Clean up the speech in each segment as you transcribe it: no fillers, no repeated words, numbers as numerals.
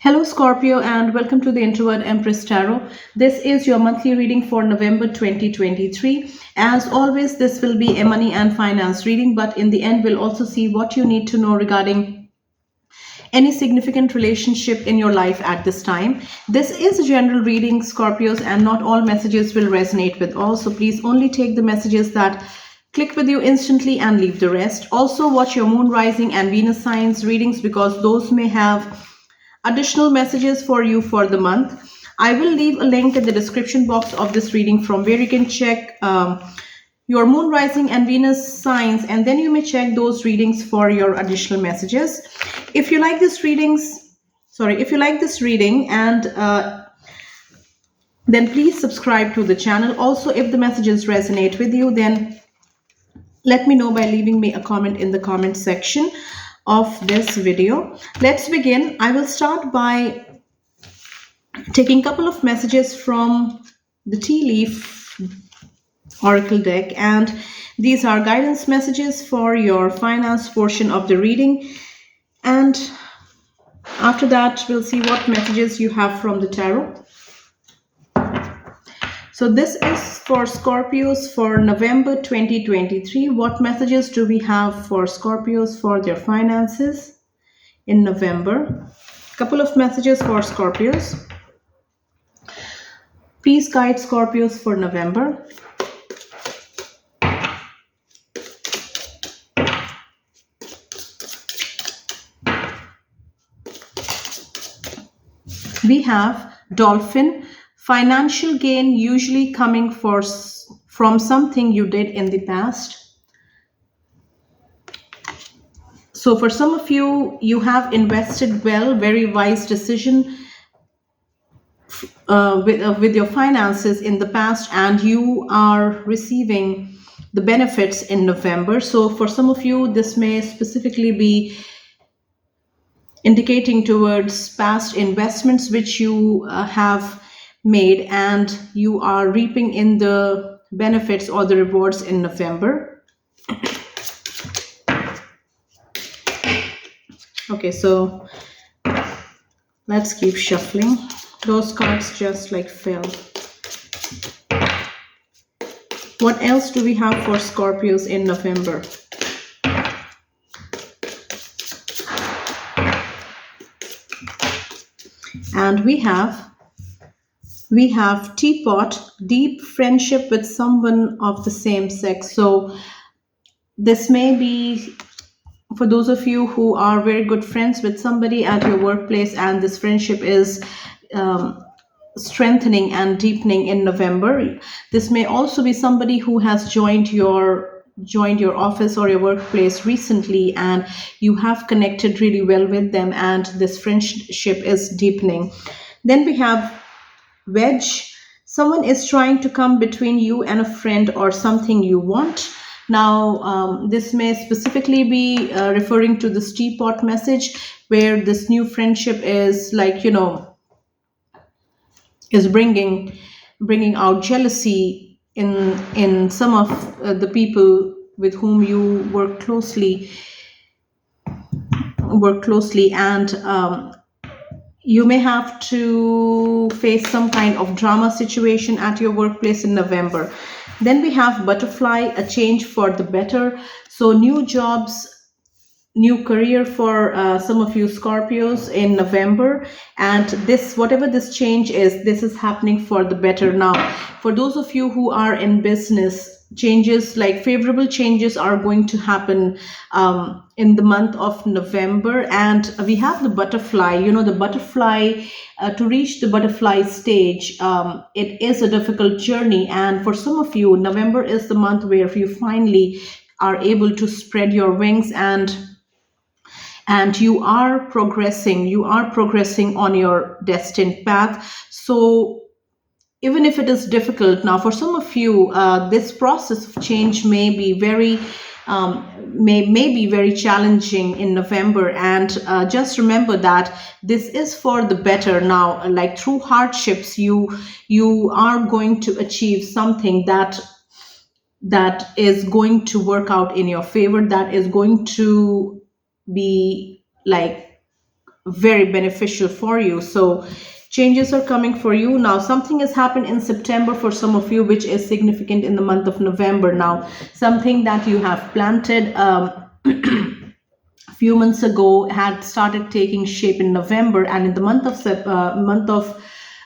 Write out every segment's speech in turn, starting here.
Hello, Scorpio, and welcome to the Introvert Empress Tarot. This is your monthly reading for November 2023. As always, this will be a money and finance reading, but in the end, we'll also see what you need to know regarding any significant relationship in your life at this time. This is a general reading, Scorpios, and not all messages will resonate with all. So please only take the messages that click with you instantly and leave the rest. Also, watch your moon, rising, and Venus signs readings because those may have additional messages for you for the month. I will leave a link in the description box of this reading from where you can check your moon, rising, and Venus signs, and then you may check those readings for your additional messages. If you like this reading and then please subscribe to the channel. Also, if the messages resonate with you, then let me know by leaving me a comment in the comment section of this video. Let's begin. I will start by taking a couple of messages from the tea leaf oracle deck, and these are guidance messages for your finance portion of the reading, and after that we'll see what messages you have from the tarot. So this is for Scorpios for November 2023. What messages do we have for Scorpios for their finances in November? Couple of messages for Scorpios. Please guide Scorpios for November. We have Dolphin. Financial gain usually coming from something you did in the past. So for some of you, you have invested well, very wise decision with your finances in the past, and you are receiving the benefits in November. So for some of you, this may specifically be indicating towards past investments which you have made, and you are reaping in the benefits or the rewards in November. Okay, so let's keep shuffling. Those cards just like fell. What else do we have for Scorpios in November? And we have teapot, deep friendship with someone of the same sex. So this may be for those of you who are very good friends with somebody at your workplace, and this friendship is strengthening and deepening in November. This may also be somebody who has joined your office or your workplace recently, and you have connected really well with them, and this friendship is deepening. Then we have wedge. Someone is trying to come between you and a friend or something you want. Now, this may specifically be referring to this teapot message, where this new friendship is like, is bringing out jealousy in some of the people with whom you work closely, and you may have to face some kind of drama situation at your workplace in November. Then we have butterfly, a change for the better. So new jobs, new career for some of you Scorpios in November, and this, whatever this change is, this is happening for the better. Now, for those of you who are in business, changes, like favorable changes, are going to happen in the month of November. And we have the butterfly. The butterfly, to reach the butterfly stage, it is a difficult journey, and for some of you, November is the month where you finally are able to spread your wings, and you are progressing on your destined path. So even if it is difficult now, for some of you, this process of change may be very challenging in November, and just remember that this is for the better. Now, like through hardships, you are going to achieve something that is going to work out in your favor, that is going to be like very beneficial for you. So changes are coming for you now. Something has happened in September for some of you, which is significant in the month of November. Now, something that you have planted a few months ago had started taking shape in November, and in the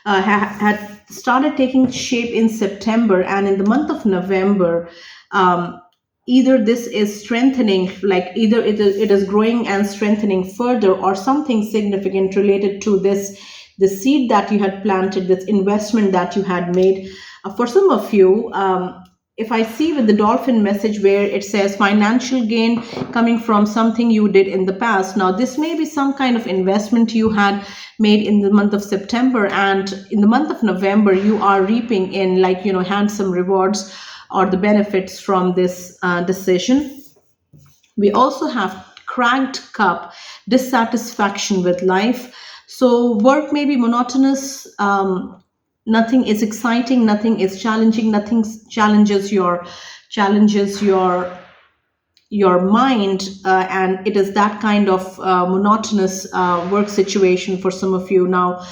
had started taking shape in September, and in the month of November, um, either this is strengthening, like either it is growing and strengthening further, or something significant related to this, the seed that you had planted, this investment that you had made. For some of you, if I see with the dolphin message where it says financial gain coming from something you did in the past. Now, this may be some kind of investment you had made in the month of September, and in the month of November, you are reaping in, like, handsome rewards or the benefits from this decision. We also have cracked cup, dissatisfaction with life. So work may be monotonous. Nothing is exciting. Nothing is challenging. Nothing challenges your mind, and it is that kind of monotonous work situation for some of you. Now,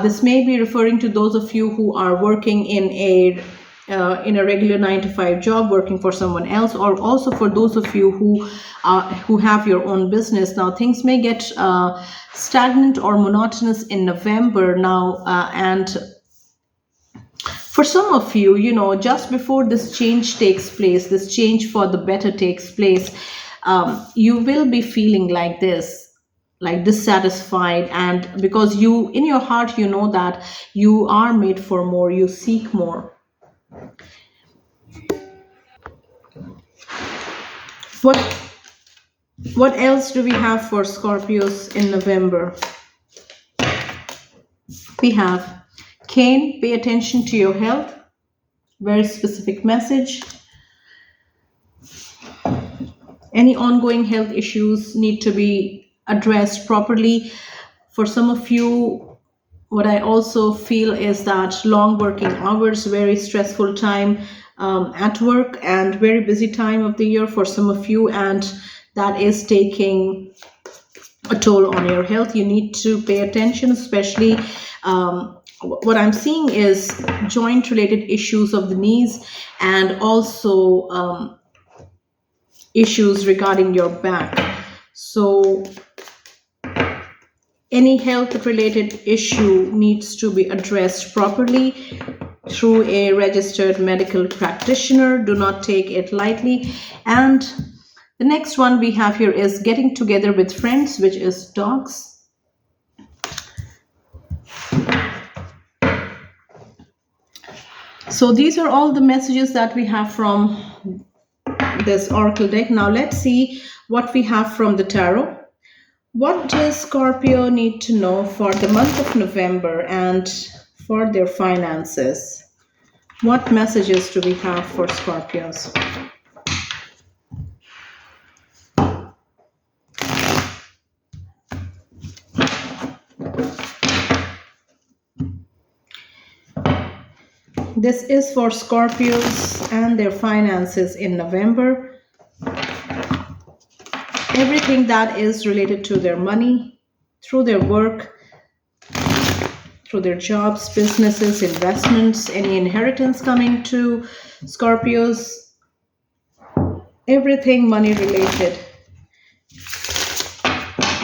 this may be referring to those of you who are working in a regular 9 to 5 job, working for someone else, or also for those of you who have your own business. Now, things may get stagnant or monotonous in November now, and for some of you, just before this change takes place, this change for the better takes place, you will be feeling like this, like dissatisfied. And because you, in your heart, you know that you are made for more, you seek more. What what else do we have for Scorpios in November? We have Cain, pay attention to your health. Very specific message. Any ongoing health issues need to be addressed properly. For some of you, what I also feel is that long working hours, very stressful time at work, and very busy time of the year for some of you, and that is taking a toll on your health. You need to pay attention, especially what I'm seeing is joint related issues of the knees, and also issues regarding your back. So any health related issue needs to be addressed properly through a registered medical practitioner. Do not take it lightly. And the next one we have here is getting together with friends, which is dogs. So these are all the messages that we have from this oracle deck. Now let's see what we have from the tarot. What does Scorpio need to know for the month of November and for their finances? What messages do we have for Scorpios? This is for Scorpios and their finances in November. Everything that is related to their money, through their work, through their jobs, businesses, investments, any inheritance coming to Scorpios, everything money related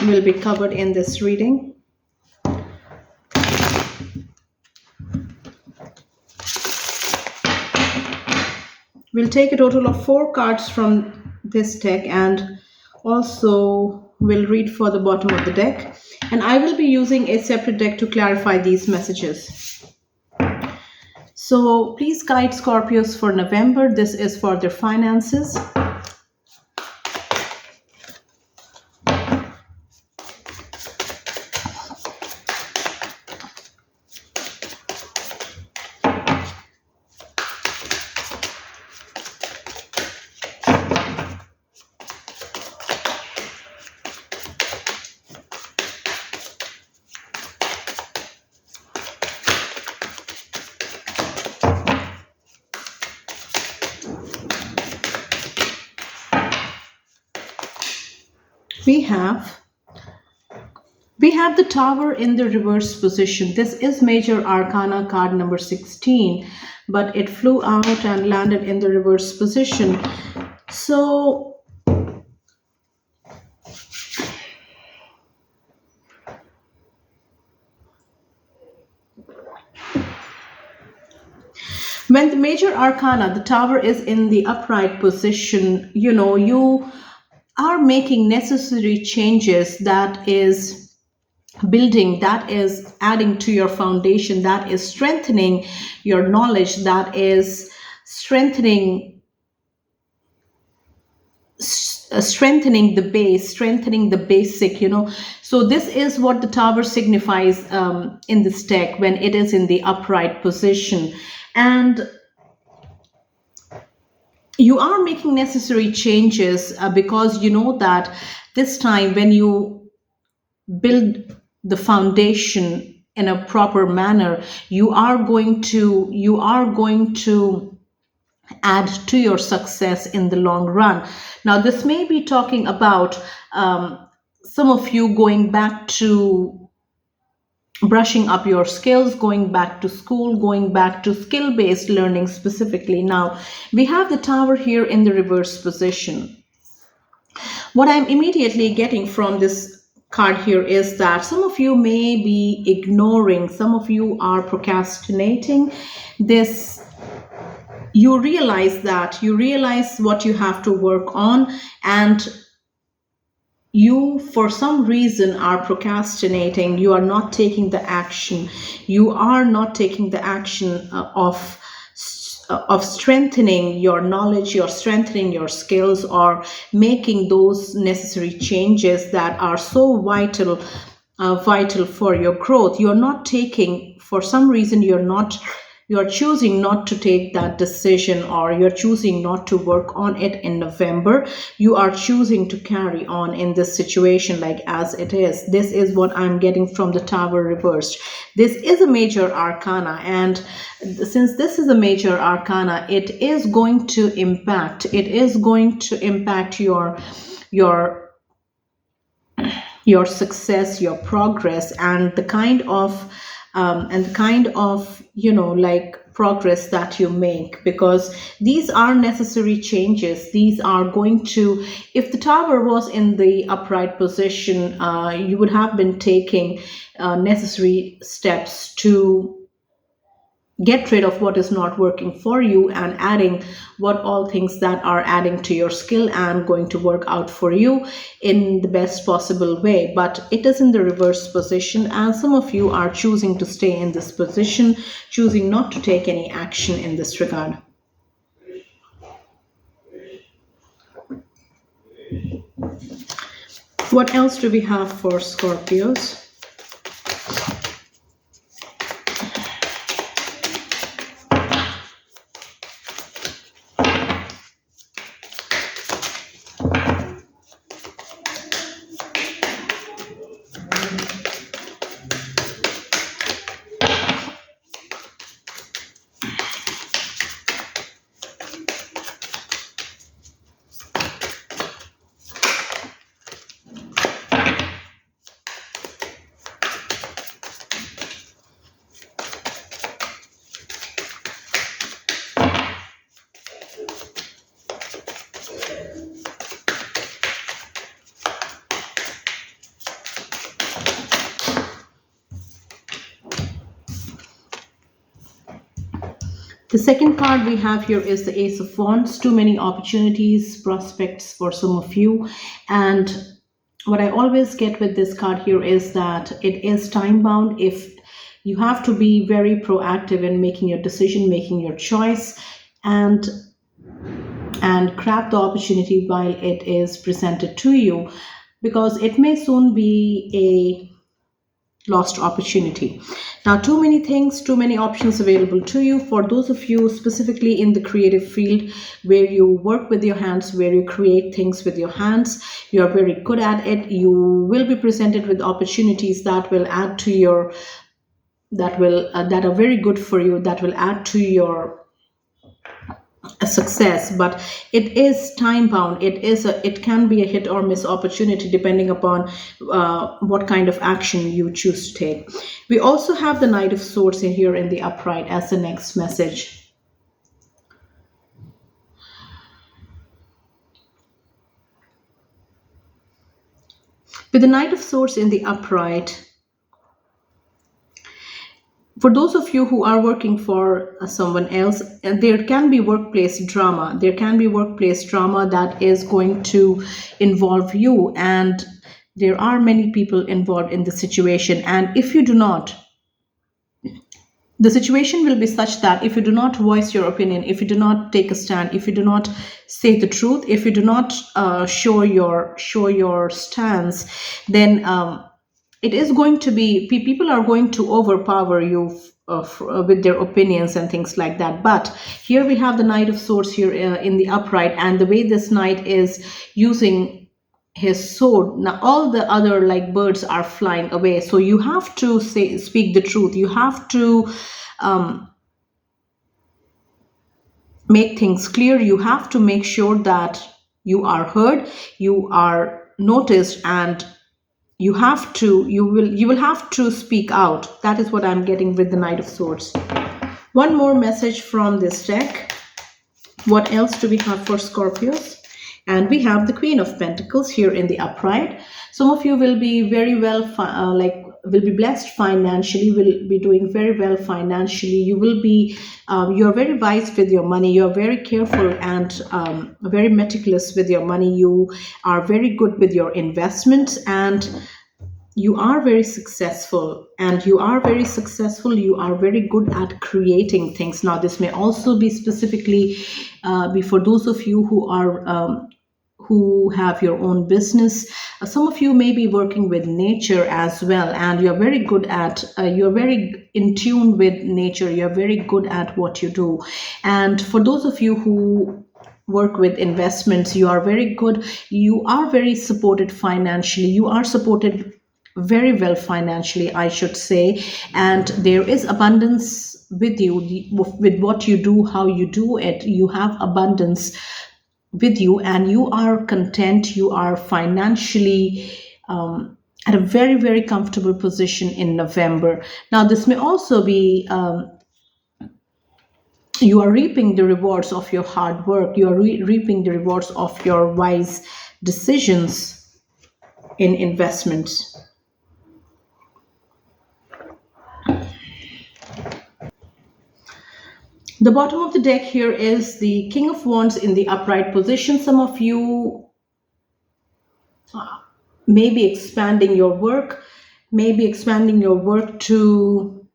will be covered in this reading. We'll take a total of 4 cards from this deck, and also we'll read for the bottom of the deck. And I will be using a separate deck to clarify these messages. So please guide Scorpios for November. This is for their finances. We have We have the Tower in the reverse position. This is Major Arcana card number 16, but it flew out and landed in the reverse position. So, when the Major Arcana, the Tower, is in the upright position, you are making necessary changes, that is building, that is adding to your foundation, that is strengthening your knowledge, that is strengthening the base, strengthening the basic. So this is what the Tower signifies in this deck when it is in the upright position. And you are making necessary changes because you know that this time when you build the foundation in a proper manner, you are going to add to your success in the long run. Now this may be talking about some of you going back to brushing up your skills, going back to school, going back to skill based learning specifically. Now we have the Tower here in the reverse position. What I'm immediately getting from this card here is that some of you may be ignoring, some of you are procrastinating this. You realize what you have to work on, and you for some reason are procrastinating. You are not taking the action. You are not taking the action of strengthening your knowledge, you're strengthening your skills, or making those necessary changes that are so vital for your growth. You're not taking, for some reason, you're choosing not to take that decision, or you're choosing not to work on it in November. You are choosing to carry on in this situation like as it is. This is what I'm getting from the Tower reversed. This is a Major Arcana, and since this is a Major Arcana, it is going to impact your success, your progress, and the kind of like progress that you make, because these are necessary changes. These are going to, if the Tower was in the upright position, you would have been taking necessary steps to get rid of what is not working for you and adding what all things that are adding to your skill and going to work out for you in the best possible way. But it is in the reverse position, and some of you are choosing to stay in this position, choosing not to take any action in this regard. What else do we have for Scorpios? The second card we have here is the Ace of Wands. Too many opportunities, prospects for some of you. And what I always get with this card here is that it is time bound. If you have to be very proactive in making your decision, making your choice, and grab the opportunity while it is presented to you, because it may soon be a lost opportunity. Now, too many things, too many options available to you. For those of you specifically in the creative field where you work with your hands, where you create things with your hands, you are very good at it. You will be presented with opportunities that will add to your that are very good for you, that will add to your a success, but it is time bound. It can be a hit or miss opportunity depending upon what kind of action you choose to take. We also have the Knight of Swords in here in the upright as the next message. With the Knight of Swords in the upright, for those of you who are working for someone else, and there can be workplace drama. There can be workplace drama that is going to involve you, and there are many people involved in the situation. And if you do not, the situation will be such that if you do not voice your opinion, if you do not take a stand, if you do not say the truth, if you do not show your stance, then it is going to be, people are going to overpower you with their opinions and things like that. But here we have the Knight of Swords here in the upright, and the way this knight is using his sword, now all the other like birds are flying away. So you have to speak the truth. You have to make things clear. You have to make sure that you are heard, you are noticed, and you will have to speak out. That is what I'm getting with the Knight of Swords. One more message from this deck. What else do we have for Scorpios? And we have the Queen of Pentacles here in the upright. Some of you will be very well will be blessed financially, will be doing very well financially. You will be you're very wise with your money. You're very careful and very meticulous with your money. You are very good with your investments, and you are very successful. You are very good at creating things. Now this may also be specifically be for those of you who have your own business. Some of you may be working with nature as well, and you're very good at you're very in tune with nature. You're very good at what you do. And for those of you who work with investments, you are very good. You are very supported financially. You are supported very well financially, I should say. And there is abundance with you, with what you do, how you do it. You have abundance with you, and you are content. You are financially at a very, very comfortable position in November. Now this may also be you are reaping the rewards of your hard work. You are reaping the rewards of your wise decisions in investments. The bottom of the deck here is the King of Wands in the upright position. Some of you may be expanding your work, to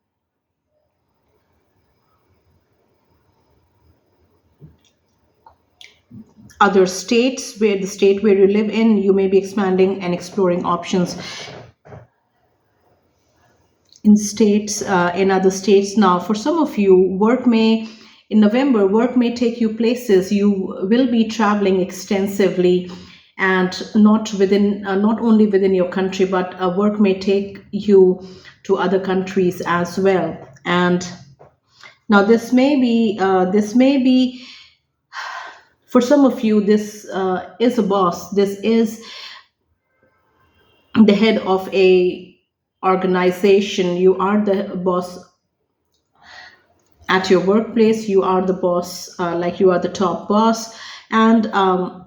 other states, where the state where you live in, you may be expanding and exploring options in states, in other states. Now for some of you, in November, work may take you places. You will be traveling extensively, and not only within your country, but work may take you to other countries as well. And now this may be for some of you, this is a boss. This is the head of a organization. You are the boss at your workplace. You are the boss, you are the top boss. And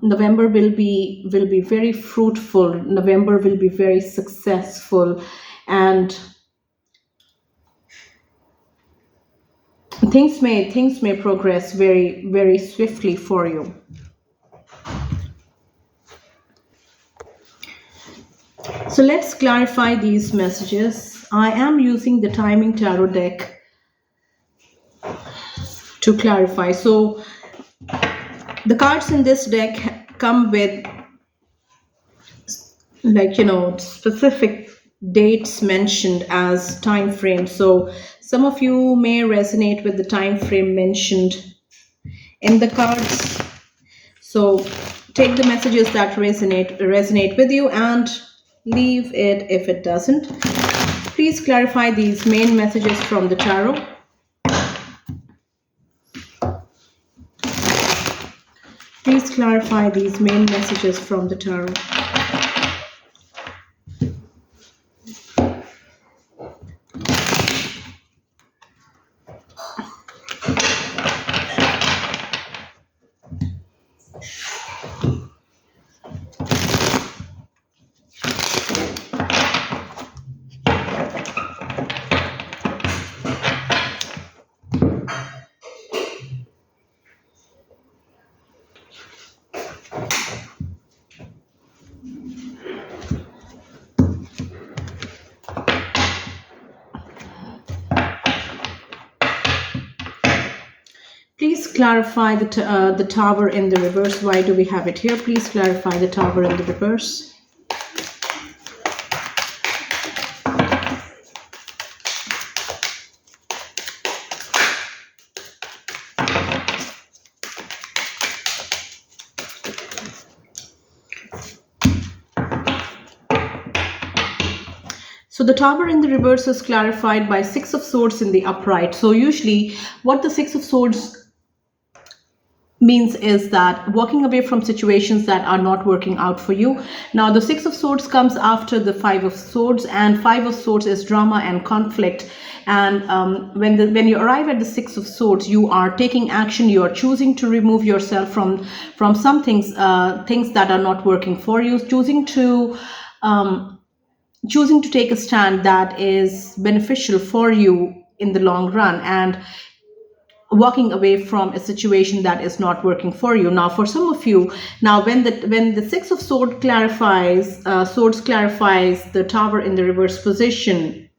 November will be very fruitful. November will be very successful, and things may progress very, very swiftly for you. So let's clarify these messages. I am using the Timing Tarot deck to clarify. So the cards in this deck come with specific dates mentioned as time frame. So some of you may resonate with the time frame mentioned in the cards. So take the messages that resonate with you, and leave it if it doesn't. Please clarify these main messages from the tarot. clarify these main messages from the tarot. Please clarify the Tower in the reverse. Why do we have it here? Please clarify the Tower in the reverse. So the Tower in the reverse is clarified by Six of Swords in the upright. So usually what the Six of Swords means is that walking away from situations that are not working out for you. Now the Six of Swords comes after the Five of Swords, and Five of Swords is drama and conflict. And when you arrive at the Six of Swords, you are taking action. You are choosing to remove yourself from some things that are not working for you, choosing to take a stand that is beneficial for you in the long run, and walking away from a situation that is not working for you. Now for some of you, now when the Six of Swords clarifies the Tower in the reverse position,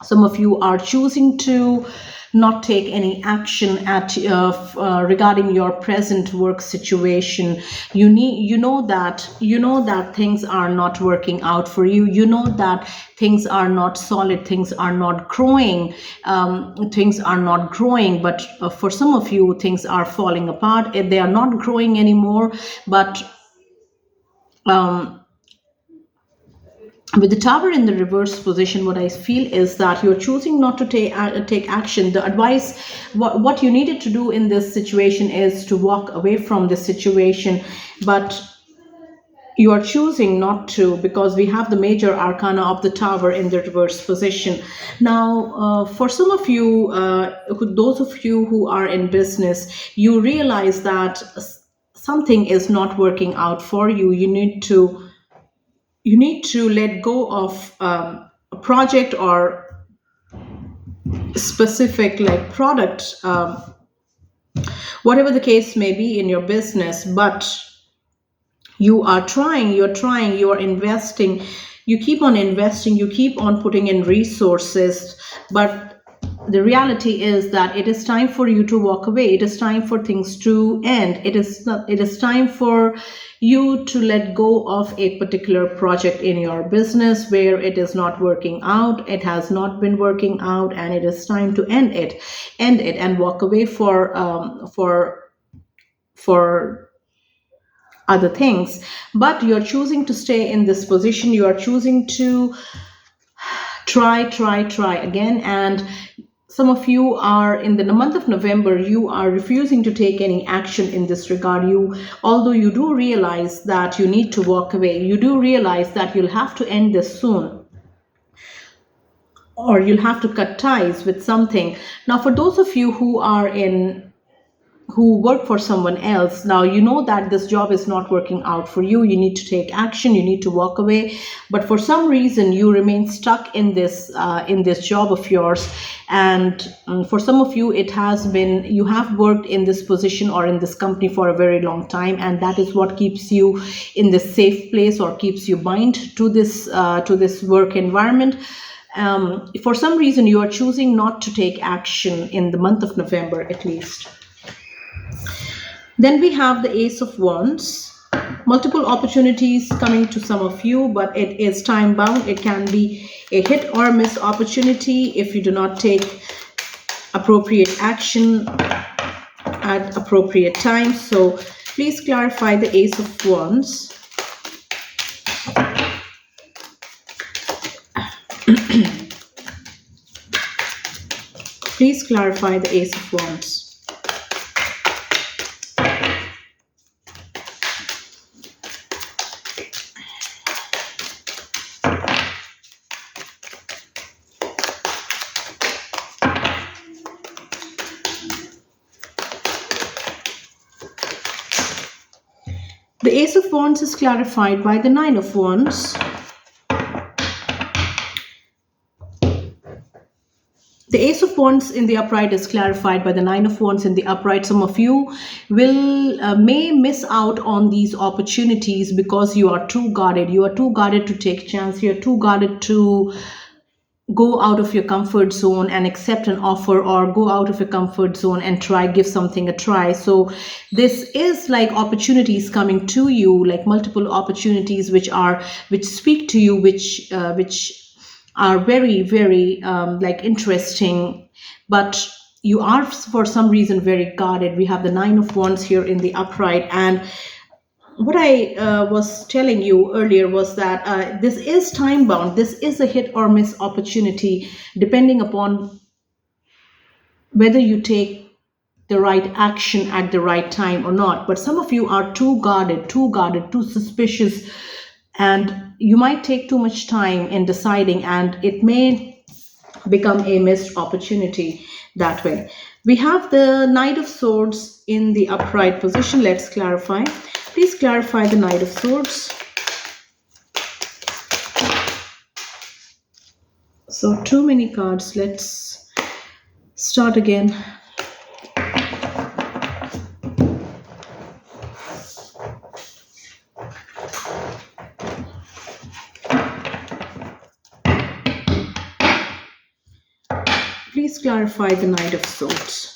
some of you are choosing to not take any action regarding your present work situation. You know that things are not working out for you. You know that things are not solid, things are not growing, but for some of you things are falling apart. They are not growing anymore, but with the Tower in the reverse position, what I feel is that you're choosing not to take action. The advice, what you needed to do in this situation is to walk away from this situation, but you are choosing not to, because we have the major arcana of the Tower in the reverse position. Now, for some of you, those of you who are in business, you realize that something is not working out for you. You need to let go of a project or specific like product, whatever the case may be in your business, but you are investing, you keep on investing, you keep on putting in resources, but the reality is that it is time for you to walk away. It is time for things to end. It is time for you to let go of a particular project in your business where it is not working out. It has not been working out, and it is time to end it and walk away for other things. But you're choosing to stay in this position. You are choosing to try again. And some of you are in the month of November, you are refusing to take any action in this regard. Although you do realize that you need to walk away, you do realize that you'll have to end this soon, or you'll have to cut ties with something. Now, for those of you who work for someone else, now you know that this job is not working out for you. You need to take action, you need to walk away, but for some reason you remain stuck in this job of yours. And for some of you, it has been, you have worked in this position or in this company for a very long time, and that is what keeps you in this safe place or keeps you bind to this work environment. For some reason you are choosing not to take action in the month of November, at least. Then we have the Ace of Wands. Multiple opportunities coming to some of you, but it is time bound. It can be a hit or miss opportunity if you do not take appropriate action at appropriate time. So please clarify the Ace of Wands. Please clarify the Ace of Wands. The Ace of Wands is clarified by the Nine of Wands. The Ace of Wands in the upright is clarified by the Nine of Wands in the upright. Some of you will may miss out on these opportunities because you are too guarded. You are too guarded to take chance. You are too guarded to go out of your comfort zone and accept an offer, or go out of your comfort zone and give something a try. So this is like opportunities coming to you, like multiple opportunities which speak to you, which are very, very like interesting, but you are for some reason very guarded. We have the Nine of Wands here in the upright, and what I was telling you earlier was that this is time bound. This is a hit or miss opportunity, depending upon whether you take the right action at the right time or not. But some of you are too guarded, too suspicious, and you might take too much time in deciding, and it may become a missed opportunity that way. We have the Knight of Swords in the upright position. Let's clarify. Please clarify the Knight of Swords. So too many cards. Let's start again. Please clarify the Knight of Swords.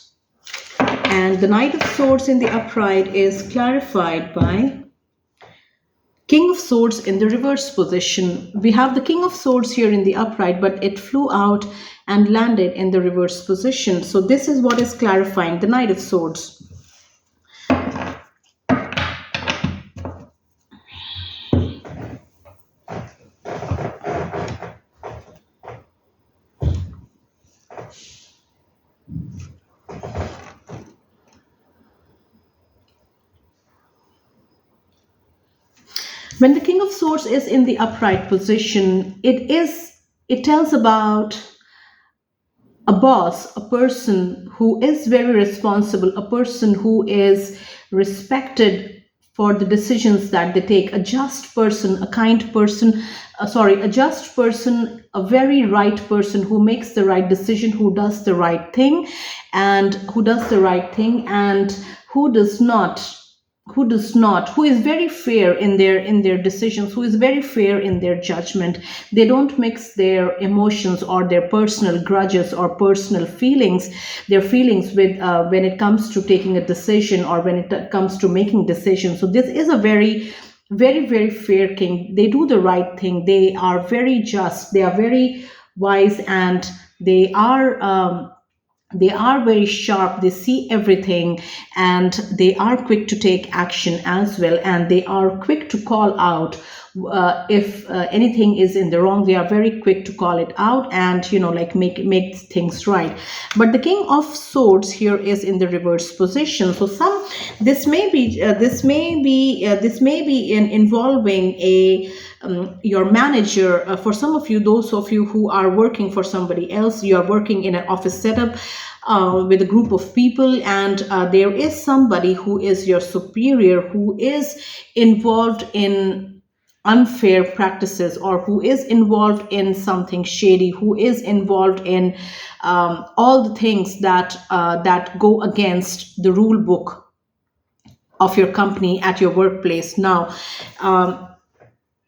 And the Knight of Swords in the upright is clarified by King of Swords in the reverse position. We have the King of Swords here in the upright, but it flew out and landed in the reverse position. So this is what is clarifying the Knight of Swords. When the King of Swords is in the upright position, it tells about a boss, a person who is very responsible, a person who is respected for the decisions that they take, a just person, a kind person, a just person, a very right person who makes the right decision, who does the right thing, and who who is very fair in their decisions, who is very fair in their judgment. They don't mix their emotions or their personal grudges or personal feelings, with when it comes to taking a decision or when it comes to making decisions. So this is a very, very, very fair king. They do the right thing. They are very just. They are very wise, and they are very sharp. They see everything, and they are quick to take action as well, and they are quick to call out if anything is in the wrong. They are very quick to call it out and like make things right. But the King of Swords here is in the reverse position. So this may be involving your manager. For some of you, those of you who are working for somebody else, you are working in an office setup with a group of people, and there is somebody who is your superior, who is involved in unfair practices, or who is involved in something shady, who is involved in all the things that go against the rule book of your company at your workplace. Now,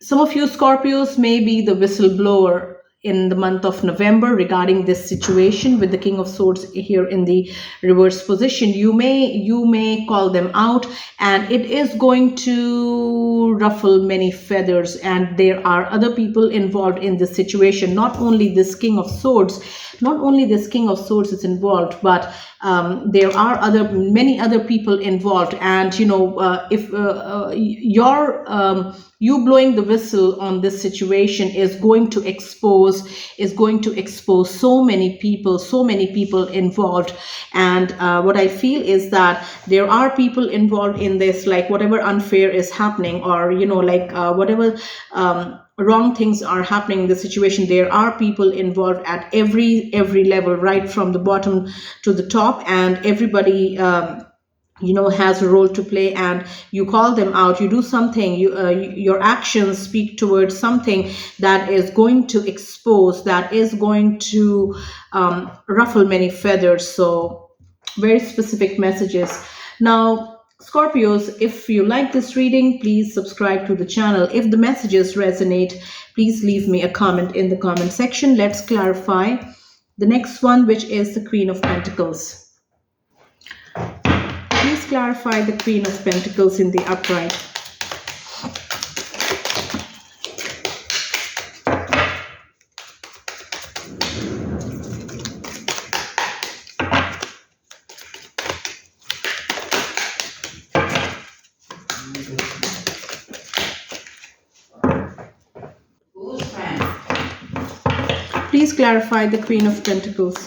some of you Scorpios may be the whistleblower in the month of November regarding this situation with the King of Swords here in the reverse position. You may call them out, and it is going to ruffle many feathers, and there are other people involved in this situation. Not only this King of Swords is involved, but there are many other people involved. And if you blowing the whistle on this situation is going to expose so many people involved. And what I feel is that there are people involved in this, like whatever unfair is happening, or whatever wrong things are happening in the situation, there are people involved at every level, right from the bottom to the top, and everybody has a role to play, and you call them out, you do something, your actions speak towards something that is going to expose, that is going to ruffle many feathers. So very specific messages. Now, Scorpios, if you like this reading, please subscribe to the channel. If the messages resonate, please leave me a comment in the comment section. Let's clarify the next one, which is the Queen of Pentacles. Please clarify the Queen of Pentacles in the upright. Please clarify the Queen of Pentacles.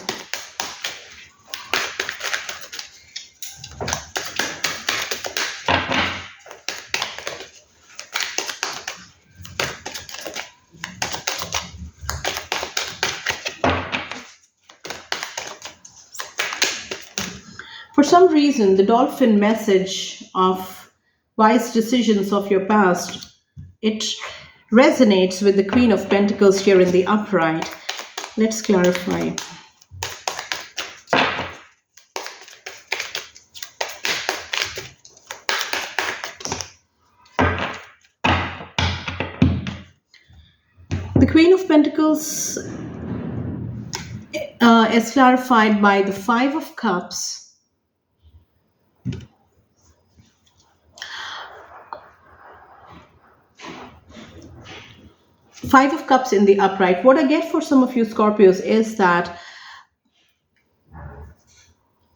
For some reason, the dolphin message of wise decisions of your past, it resonates with the Queen of Pentacles here in the upright. Let's clarify. The Queen of Pentacles is clarified by the Five of Cups. Five of Cups in the upright. What I get for some of you Scorpios is that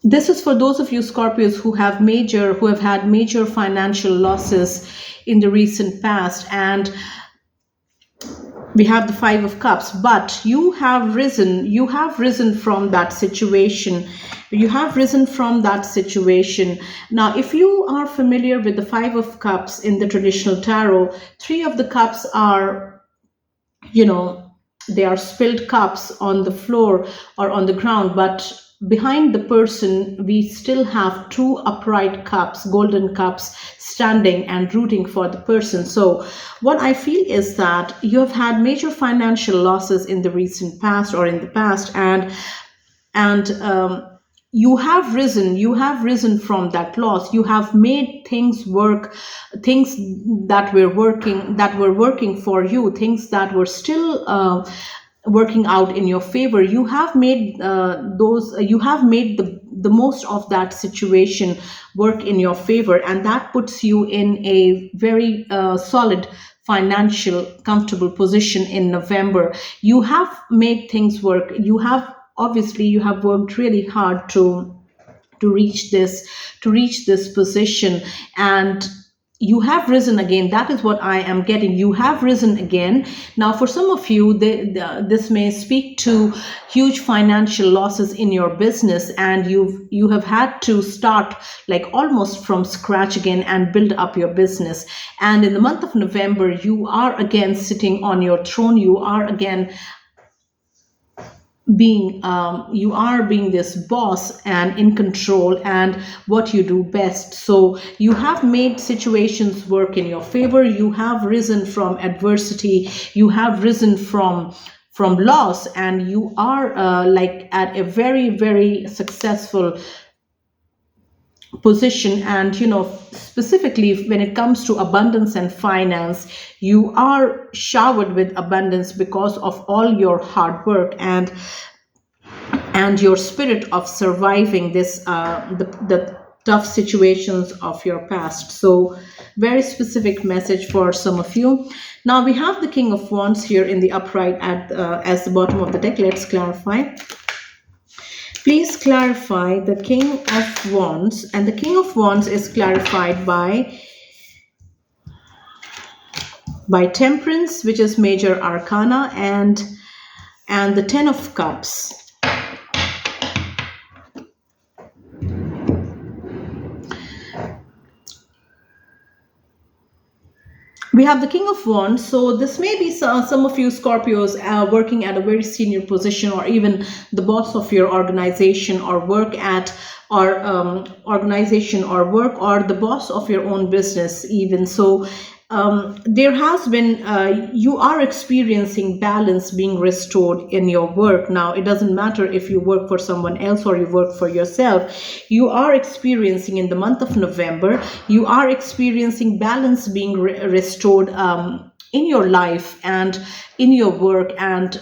this is for those of you Scorpios who have had major financial losses in the recent past, and we have the Five of Cups, but you have risen from that situation. You have risen from that situation. Now, if you are familiar with the Five of Cups in the traditional tarot, Three of the Cups are, they are spilled cups on the floor or on the ground, but behind the person, we still have two upright cups, golden cups, standing and rooting for the person. So what I feel is that you have had major financial losses in the recent past or in the past, and you have risen from that loss. You have made things work, things that were working for you, things that were still working out in your favor. You have made the most of that situation work in your favor, and that puts you in a very solid financial comfortable position in November. You have made things work. You have worked really hard to reach this position, and you have risen again. That is what I am getting. You have risen again. Now, for some of you, this may speak to huge financial losses in your business, and you have had to start like almost from scratch again and build up your business. And in the month of November, you are again sitting on your throne. You are again being this boss and in control and what you do best. So you have made situations work in your favor. You have risen from adversity. You have risen from loss, and you are like at a very, very successful position. And specifically when it comes to abundance and finance, you are showered with abundance because of all your hard work and your spirit of surviving the tough situations of your past. So very specific message for some of you. Now we have the King of Wands here in the upright as the bottom of the deck. Let's clarify. Please clarify the King of Wands. And the King of Wands is clarified by Temperance, which is major arcana, and the Ten of Cups. we have the King of Wands. So this may be some of you Scorpios working at a very senior position, or even the boss of your organization or work at, or organization or work, or the boss of your own business even. So there has been, you are experiencing balance being restored in your work. Now, it doesn't matter if you work for someone else or you work for yourself. You are experiencing in the month of November, you are experiencing balance being restored in your life and in your work. And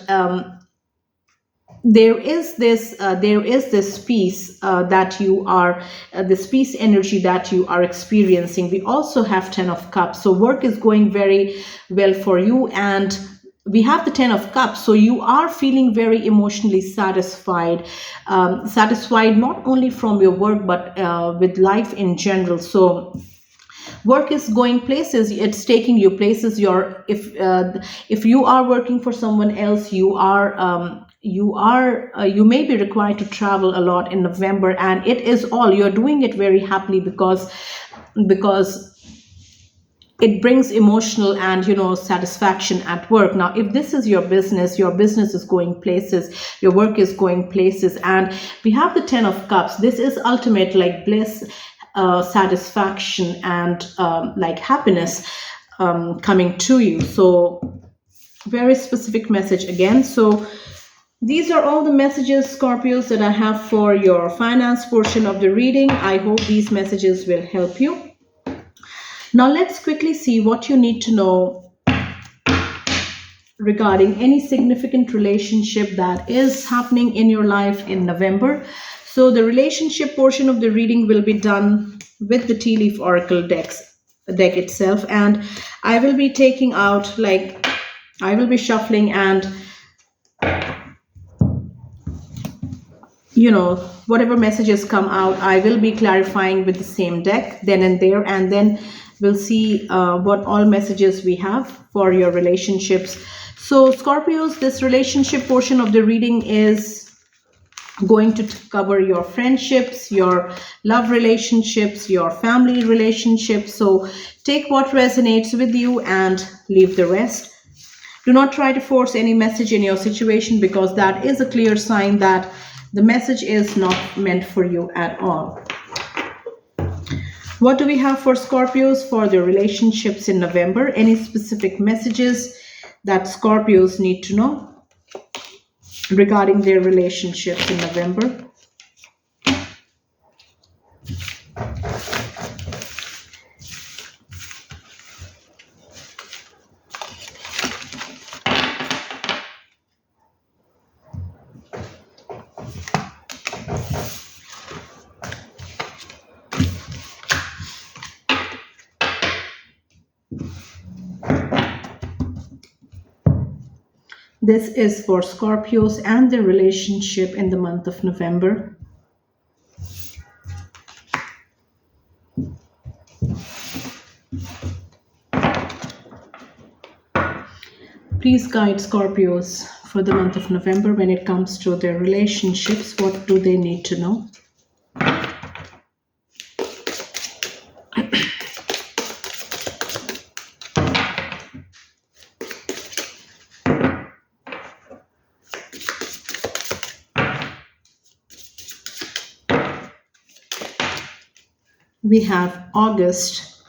there is this peace that you are this peace energy that you are experiencing. We also have 10 of cups, so work is going very well for you. And we have the 10 of cups, so you are feeling very emotionally satisfied, satisfied not only from your work but with life in general. So work is going places, it's taking you places. If you are working for someone else, you may be required to travel a lot in November, and it is all, you're doing it very happily because it brings emotional and satisfaction at work. Now, if this is your business is going places, your work is going places. And we have the 10 of cups. This is ultimate, like, bliss, satisfaction, and like happiness coming to you. So very specific message again. So these are all the messages, Scorpios, that I have for your finance portion of the reading. I hope these messages will help you. Now let's quickly see what you need to know regarding any significant relationship that is happening in your life in November. So the relationship portion of the reading will be done with the Tea Leaf Oracle deck itself. And I will be taking out, like, I will be shuffling, and whatever messages come out, I will be clarifying with the same deck then and there, and then we'll see what all messages we have for your relationships. So Scorpios, this relationship portion of the reading is going to cover your friendships, your love relationships, your family relationships. So take what resonates with you and leave the rest. Do not try to force any message in your situation, because that is a clear sign that the message is not meant for you at all. What do we have for Scorpios for their relationships in November? Any specific messages that Scorpios need to know regarding their relationships in November? This is for Scorpios and their relationship in the month of November. Please guide Scorpios for the month of November when it comes to their relationships. What do they need to know? We have August.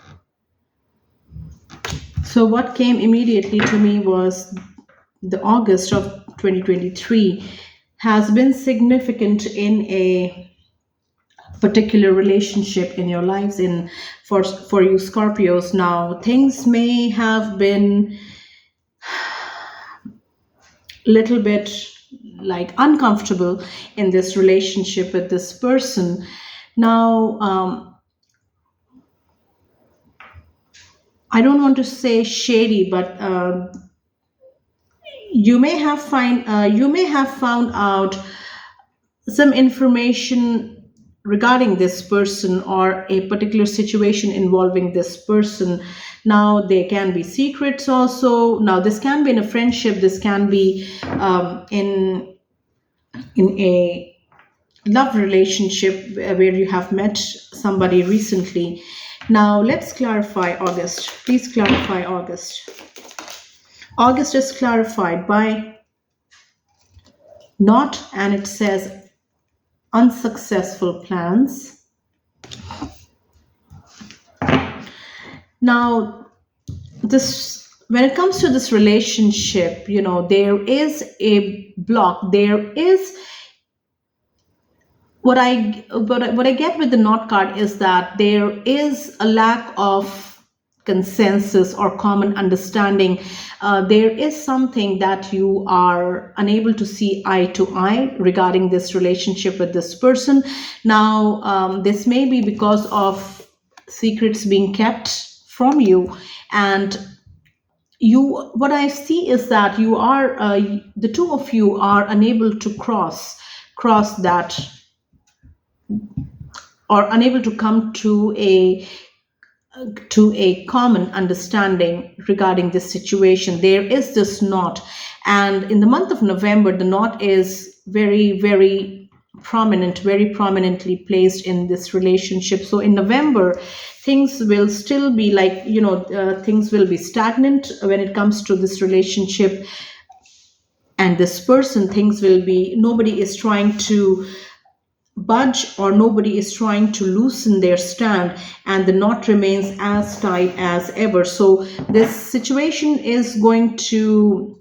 So what came immediately to me was the August of 2023 has been significant in a particular relationship in your lives, for you Scorpios. Now, things may have been little bit like uncomfortable in this relationship with this person. Now, I don't want to say shady, but you may have found out some information regarding this person or a particular situation involving this person. Now, there can be secrets also. Now, this can be in a friendship. This can be in a love relationship where you have met somebody recently. Now let's clarify August. Please clarify August. August is clarified by not, and it says unsuccessful plans. Now, this when it comes to this relationship, there is a block. There is what I get with the knot card is that there is a lack of consensus or common understanding. There is something that you are unable to see eye to eye regarding this relationship with this person. Now, this may be because of secrets being kept from you, and what I see is that you are the two of you are unable to cross that, or unable to come to a common understanding regarding this situation. There is this knot, and in the month of November, the knot is very, very prominent, very prominently placed in this relationship. So in November, things will still be like, things will be stagnant when it comes to this relationship and this person. Things will be, nobody is trying to budge, or nobody is trying to loosen their stand, and the knot remains as tight as ever. So this situation is going to,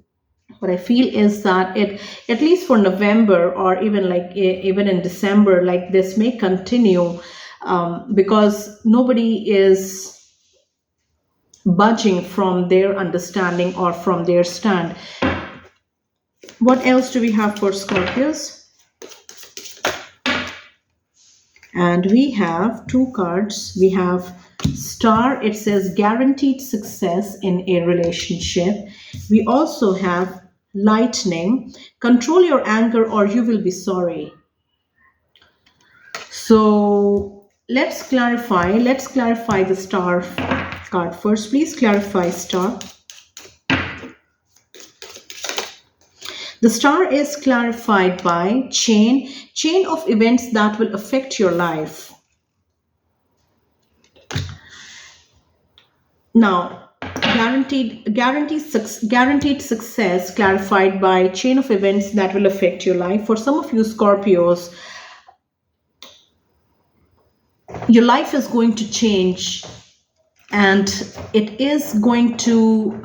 what I feel is that it, at least for November, or even like even in December, like this may continue, because nobody is budging from their understanding or from their stand. What else do we have for Scorpios? And we have two cards. We have Star. It says guaranteed success in a relationship. We also have Lightning. Control your anger or you will be sorry. So let's clarify. Let's clarify the Star card first. Please clarify Star. The Star is clarified by chain of events that will affect your life. Now, guaranteed success clarified by chain of events that will affect your life. For some of you Scorpios, your life is going to change, and it is going to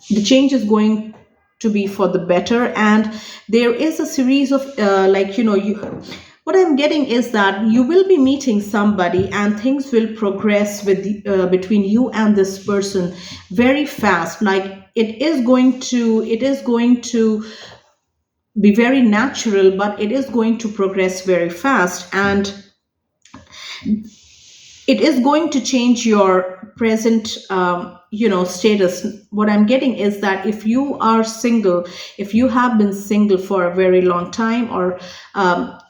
the change is going to be for the better. And there is a series of what I'm getting is that you will be meeting somebody, and things will progress between you and this person very fast. Like it is going to be very natural, but it is going to progress very fast, and it is going to change your present status. What I'm getting is that if you are single, if you have been single for a very long time, or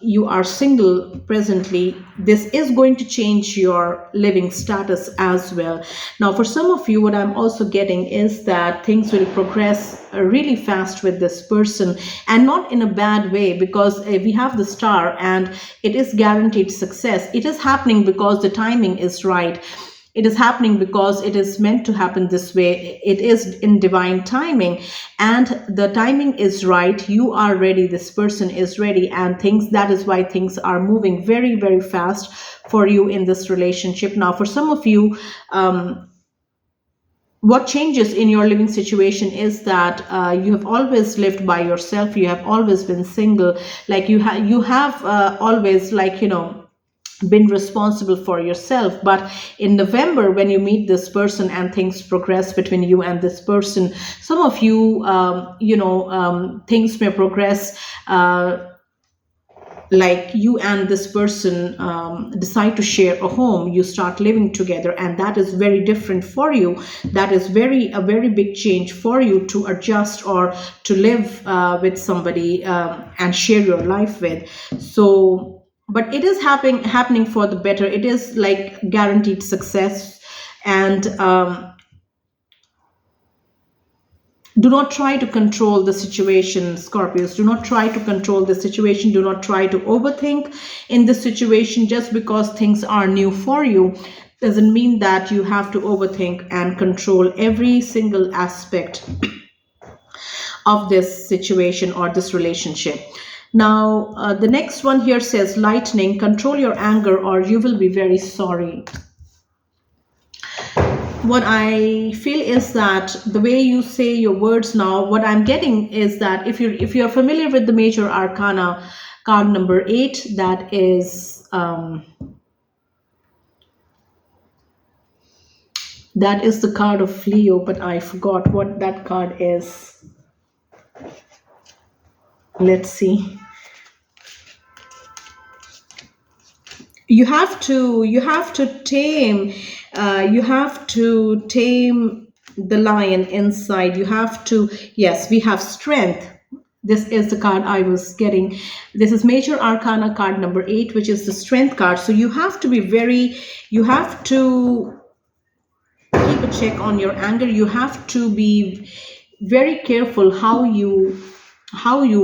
you are single presently, this is going to change your living status as well. Now for some of you, what I'm also getting is that things will progress really fast with this person, and not in a bad way, because we have the Star and it is guaranteed success. It is happening because the timing is right. It is happening because it is meant to happen this way. It is in divine timing, and the timing is right. You are ready. This person is ready, and that is why things are moving very, very fast for you in this relationship. Now, for some of you, what changes in your living situation is that you have always lived by yourself. You have always been single. Like you have always been responsible for yourself. But in November, when you meet this person and things progress between you and this person, some of you things may progress, like you and this person decide to share a home. You start living together, and that is very different for you. That is a very big change for you to adjust, or to live with somebody and share your life with. So but it is happening for the better. It is like guaranteed success. And Do not try to control the situation, Scorpios. Do not try to control the situation. Do not try to overthink in this situation. Just because things are new for you doesn't mean that you have to overthink and control every single aspect of this situation or this relationship. Now, the next one here says lightning, control your anger or you will be very sorry. What I feel is that the way you say your words now, what I'm getting is that if you're familiar with the major arcana card number 8, that is the card of Leo, but I forgot what that card is. Let's see. You have to tame the lion inside. You have to, yes, we have strength. This is the card I was getting. This is major arcana card number 8, which is the strength card. So you have to keep a check on your anger. You have to be very careful how you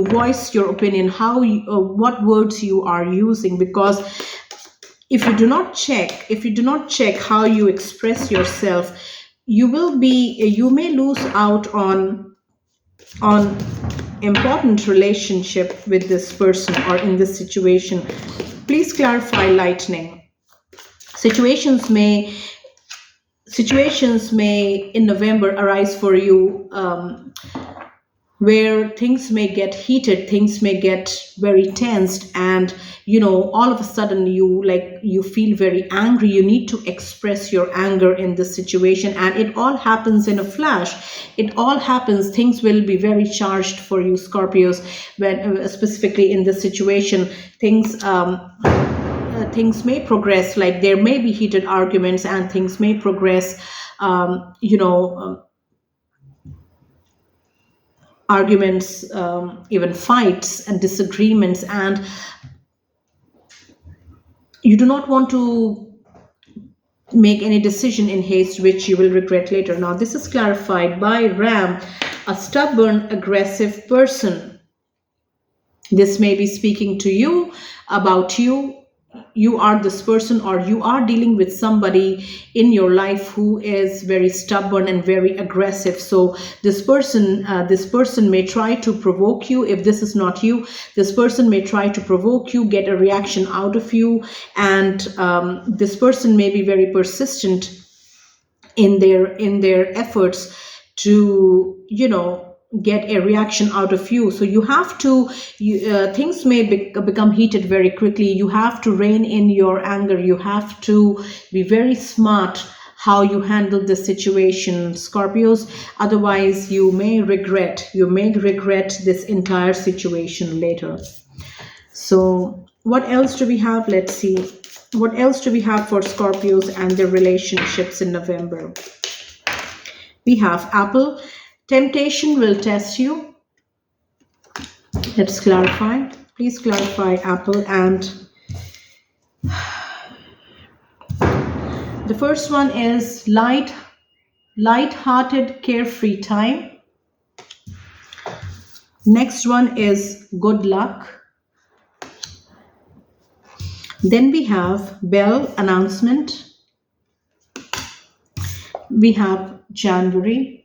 voice your opinion, what words you are using, because if you do not check how you express yourself, you may lose out on important relationship with this person or in this situation. Please clarify, lightning. Situations may in November arise for you, where things may get heated, things may get very tensed, and all of a sudden you feel very angry. You need to express your anger in this situation, and it all happens in a flash. It all happens, things will be very charged for you, Scorpios, when specifically in this situation, things may progress, like there may be heated arguments, and things may progress, arguments, even fights and disagreements, and you do not want to make any decision in haste which you will regret later. Now, this is clarified by Ram, a stubborn, aggressive person. This may be speaking to you about you. You are this person, or you are dealing with somebody in your life who is very stubborn and very aggressive. So this person may try to provoke you. If this is not you, this person may try to provoke you, get a reaction out of you, and this person may be very persistent in their efforts to get a reaction out of you. So you have to, things may become heated very quickly. You have to rein in your anger. You have to be very smart how you handle the situation, Scorpios. Otherwise, you may regret this entire situation later. So what else do we have? Let's see. What else do we have for Scorpios and their relationships in November? We have Apple. Temptation will test you. Let's clarify. Please clarify, Apple. And the first one is light-hearted, carefree time. Next one is good luck. Then we have bell announcement. We have January.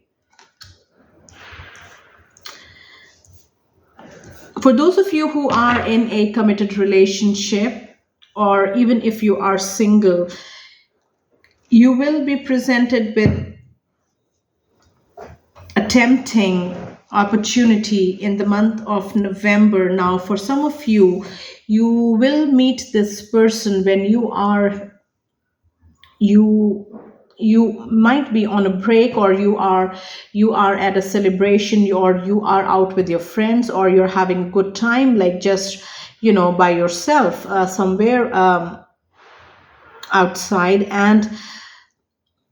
For those of you who are in a committed relationship, or even if you are single, you will be presented with a tempting opportunity in the month of November. Now, for some of you, you will meet this person when you might be on a break, or you are at a celebration, or you are out with your friends, or you're having a good time, like just by yourself somewhere outside, and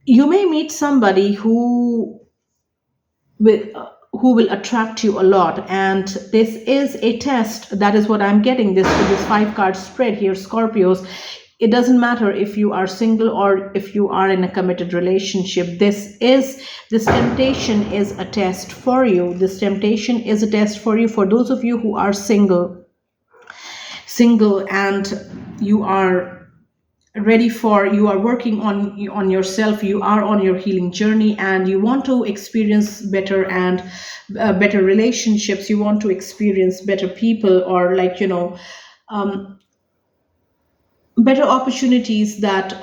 you may meet somebody who will attract you a lot. And this is a test. That is what I'm getting this with this 5-card spread here, Scorpios. It doesn't matter if you are single or if you are in a committed relationship. This temptation is a test for you. This temptation is a test for you. For those of you who are single and you are you are working on yourself, you are on your healing journey, and you want to experience better and better relationships, you want to experience better people, or like, better opportunities that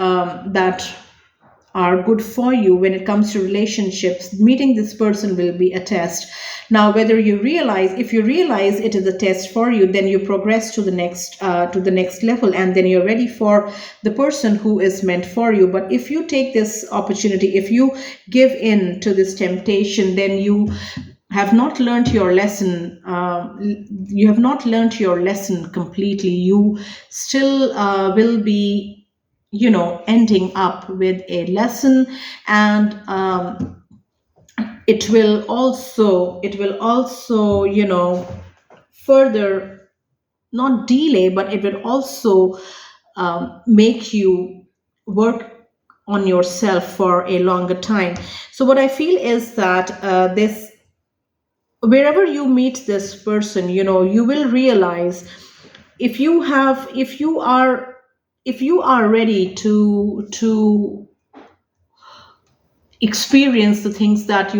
are good for you when it comes to relationships. Meeting this person will be a test. Now, whether you realize, if you realize it is a test for you, then you progress to the next level, and then you're ready for the person who is meant for you. But if you take this opportunity, if you give in to this temptation, then you have not learned your lesson. You have not learned your lesson completely. You still will be, ending up with a lesson, and it will also further, not delay, but it will also make you work on yourself for a longer time. So what I feel is that this wherever you meet this person, you will realize, if you are ready to experience the things that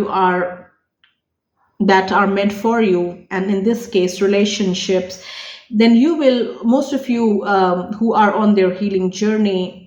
are meant for you, and in this case relationships, then you will, most of you who are on their healing journey,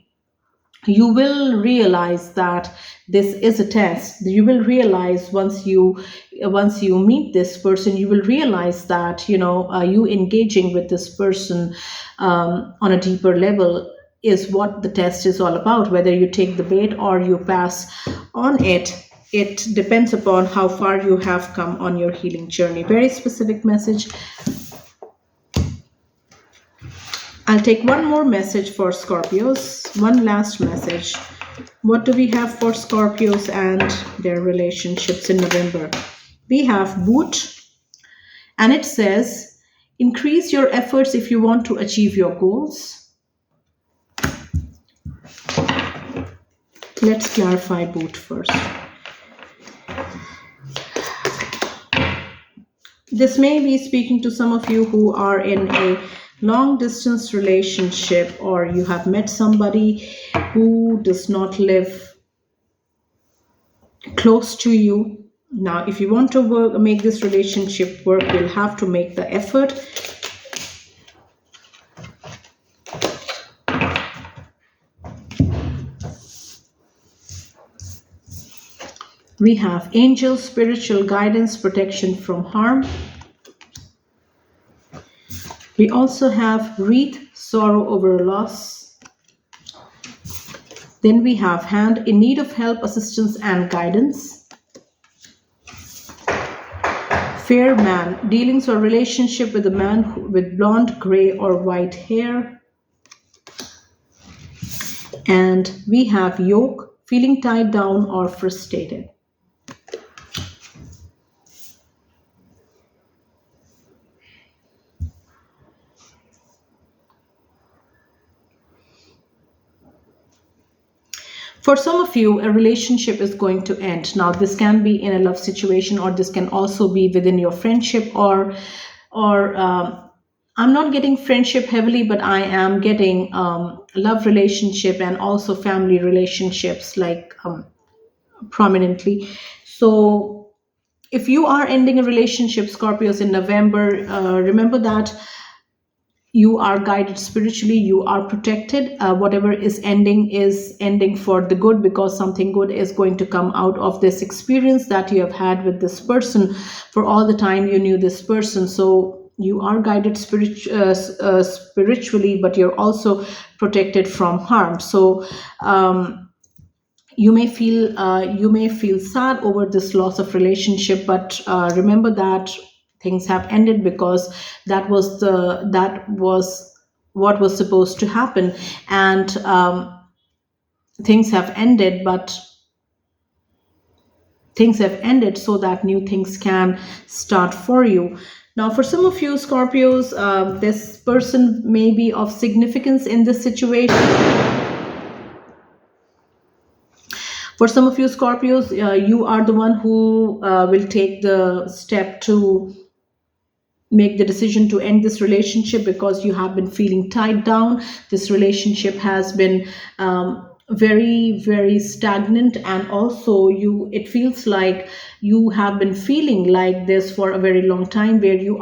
you will realize that this is a test. You will realize, once you meet this person, you will realize that you engaging with this person on a deeper level is what the test is all about. Whether you take the bait or you pass on it, it depends upon how far you have come on your healing journey. Very specific message. I'll take one more message for Scorpios. One last message. What do we have for Scorpios and their relationships in November? We have Boot, and it says, increase your efforts if you want to achieve your goals. Let's clarify Boot first. This may be speaking to some of you who are in a long distance relationship, or you have met somebody who does not live close to you. Now, if you want to make this relationship work, you'll have to make the effort. We have angels, spiritual guidance, protection from harm. We also have wreath, sorrow over loss. Then we have hand, in need of help, assistance, and guidance. Fair man, dealings or relationship with a man with blonde, gray, or white hair. And we have yoke, feeling tied down or frustrated. For some of you, a relationship is going to end. Now, this can be in a love situation, or this can also be within your friendship, or I'm not getting friendship heavily, but I am getting love relationship and also family relationships, like prominently. So if you are ending a relationship, Scorpios, in November, remember that you are guided spiritually, you are protected. Whatever is ending for the good, because something good is going to come out of this experience that you have had with this person for all the time you knew this person. So you are guided spiritually, but you're also protected from harm. So you may feel sad over this loss of relationship, but remember that things have ended, because that was what was supposed to happen, and things have ended. But things have ended so that new things can start for you. Now, for some of you Scorpios, this person may be of significance in this situation. For some of you Scorpios, you are the one who will take the step to make the decision to end this relationship because you have been feeling tied down. This relationship has been very, very stagnant, and also it feels like you have been feeling like this for a very long time, where you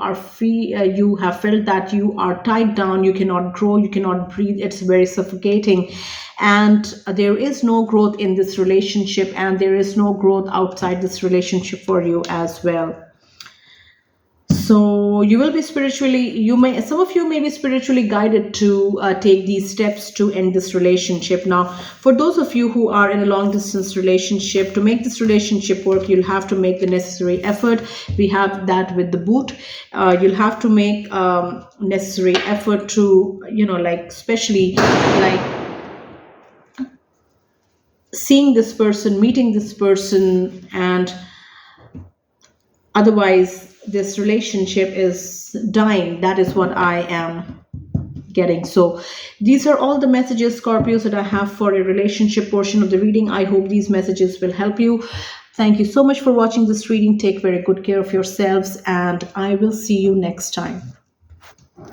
have felt that you are tied down, you cannot grow, you cannot breathe, it's very suffocating, and there is no growth in this relationship, and there is no growth outside this relationship for you as well. So you will be some of you may be spiritually guided to take these steps to end this relationship. Now, for those of you who are in a long distance relationship, to make this relationship work, you'll have to make the necessary effort. We have that with the boot. You'll have to make necessary effort to, especially like seeing this person, meeting this person, and otherwise this relationship is dying. That is what I am getting. So these are all the messages, Scorpios, that I have for a relationship portion of the reading. I hope these messages will help you. Thank you so much for watching this reading. Take very good care of yourselves, and I will see you next time.